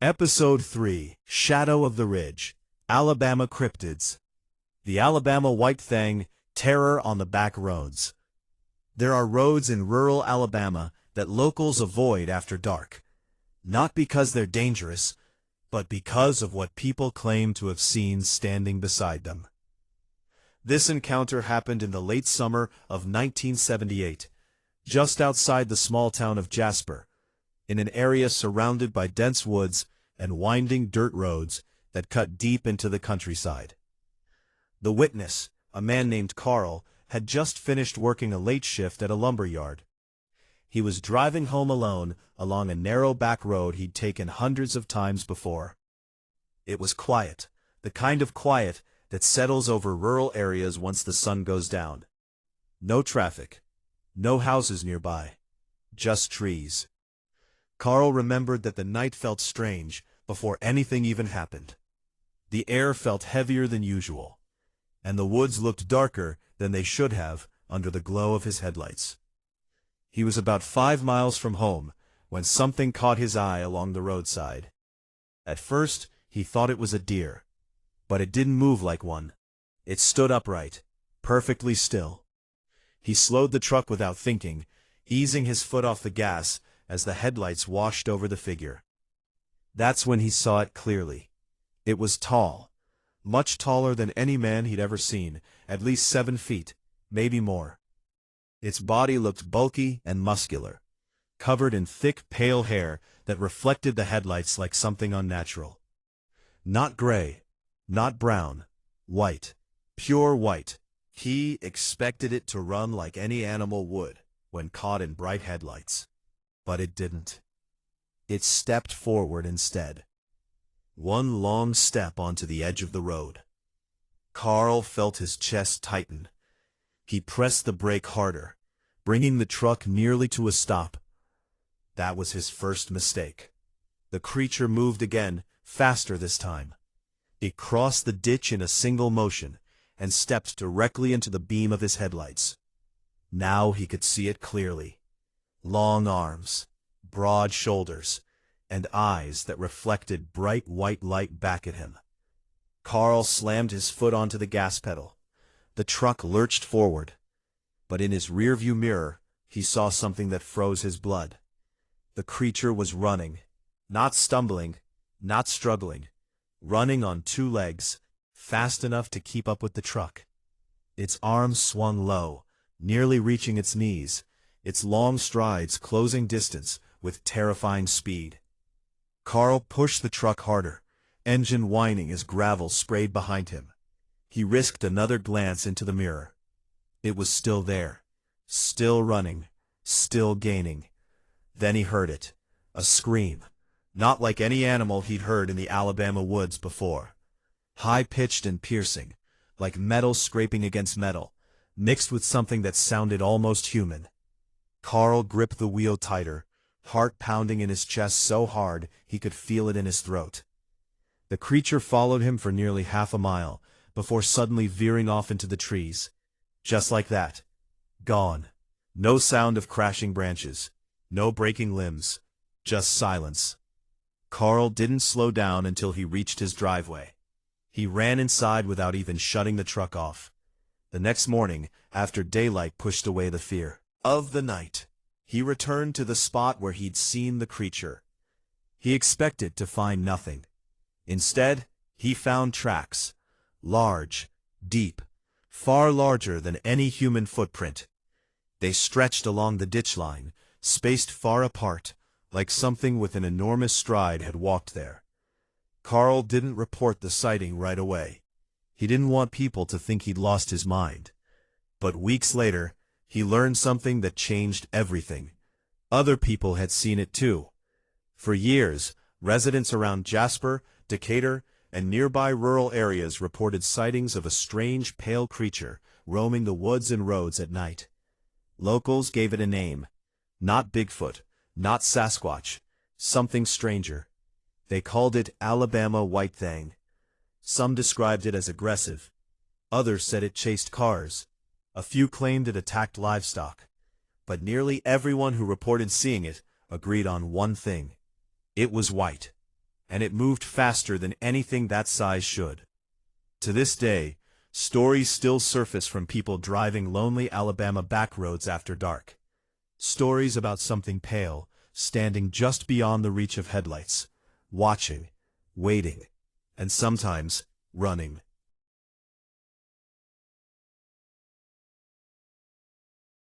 Episode 3, Shadow of the Ridge, Alabama Cryptids. The Alabama White Thang, Terror on the Back Roads. There are roads in rural Alabama that locals avoid after dark. Not because they're dangerous, but because of what people claim to have seen standing beside them. This encounter happened in the late summer of 1978, just outside the small town of Jasper, in an area surrounded by dense woods and winding dirt roads that cut deep into the countryside. The witness, a man named Carl, had just finished working a late shift at a lumber yard. He was driving home alone along a narrow back road he'd taken hundreds of times before. It was quiet, the kind of quiet that settles over rural areas once the sun goes down. No traffic, no houses nearby, just trees. Carl remembered that the night felt strange before anything even happened. The air felt heavier than usual, and the woods looked darker than they should have under the glow of his headlights. He was about 5 miles from home when something caught his eye along the roadside. At first, he thought it was a deer, but it didn't move like one. It stood upright, perfectly still. He slowed the truck without thinking, easing his foot off the gas as the headlights washed over the figure. That's when he saw it clearly. It was tall, much taller than any man he'd ever seen, at least 7 feet, maybe more. Its body looked bulky and muscular, covered in thick, pale hair that reflected the headlights like something unnatural. Not gray, not brown, white, pure white. He expected it to run like any animal would when caught in bright headlights. But it didn't. It stepped forward instead. One long step onto the edge of the road. Carl felt his chest tighten. He pressed the brake harder, bringing the truck nearly to a stop. That was his first mistake. The creature moved again, faster this time. It crossed the ditch in a single motion and stepped directly into the beam of his headlights. Now he could see it clearly. Long arms, broad shoulders, and eyes that reflected bright white light back at him. Carl slammed his foot onto the gas pedal. The truck lurched forward, but in his rearview mirror, he saw something that froze his blood. The creature was running, not stumbling, not struggling, running on 2 legs, fast enough to keep up with the truck. Its arms swung low, nearly reaching its knees, its long strides closing distance with terrifying speed. Carl pushed the truck harder, engine whining as gravel sprayed behind him. He risked another glance into the mirror. It was still there, still running, still gaining. Then he heard it, a scream, not like any animal he'd heard in the Alabama woods before. High-pitched and piercing, like metal scraping against metal, mixed with something that sounded almost human. Carl gripped the wheel tighter, heart pounding in his chest so hard he could feel it in his throat. The creature followed him for nearly half a mile, before suddenly veering off into the trees. Just like that. Gone. No sound of crashing branches. No breaking limbs. Just silence. Carl didn't slow down until he reached his driveway. He ran inside without even shutting the truck off. The next morning, after daylight pushed away the fear of the night, he returned to the spot where he'd seen the creature. He expected to find nothing. Instead, he found tracks. Large, deep, far larger than any human footprint. They stretched along the ditch line, spaced far apart, like something with an enormous stride had walked there. Carl didn't report the sighting right away. He didn't want people to think he'd lost his mind. But weeks later, he learned something that changed everything. Other people had seen it too. For years, residents around Jasper, Decatur, and nearby rural areas reported sightings of a strange pale creature roaming the woods and roads at night. Locals gave it a name. Not Bigfoot, not Sasquatch, something stranger. They called it Alabama White Thang. Some described it as aggressive. Others said it chased cars. A few claimed it attacked livestock. But nearly everyone who reported seeing it agreed on one thing. It was white. and it moved faster than anything that size should. To this day, stories still surface from people driving lonely Alabama backroads after dark. Stories about something pale, standing just beyond the reach of headlights, watching, waiting, and sometimes running.